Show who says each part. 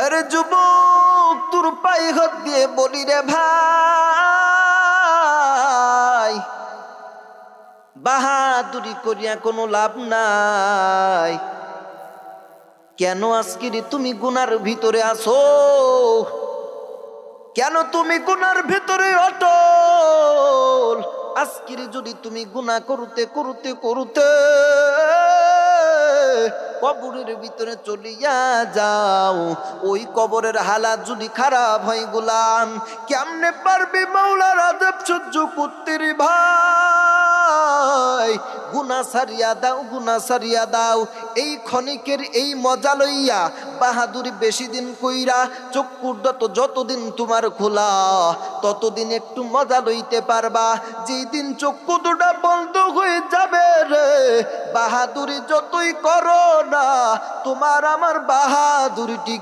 Speaker 1: আরে যুবক, তোর পায়ে হাত দিয়ে বলি রে ভাই, বাহাদুরি করিয়া কোনো লাভ নাই। কেন আজকের তুমি গুনার ভিতরে আছো? কেন তুমি গুনার ভিতরে অটল? আজকের যদি তুমি গুনাহ করতে করতে করতে কবরের ভিতরে চলিয়া যাও, ওই কবরের হালাত যদি খারাপ হয় গোলাম, কেমনে পারবে মাওলার আযাব সহ্য করতে রে ভাই? গুনাহ সারিয়া দাও, গুনাহ সারিয়া দাও। এই ক্ষণিকের এই মজা লইয়া বাহাদুরি বেশি দিন কইরা চক্ষুর যতদিন তোমার খোলা, ততদিন একটু মজা লইতে পারবা। যেই দিন চক্ষু দুটা বন্ধ হয়ে যাবে রে, বাহাদুরি যতই করো না, তোমার আমার বাহাদুরি ঠিক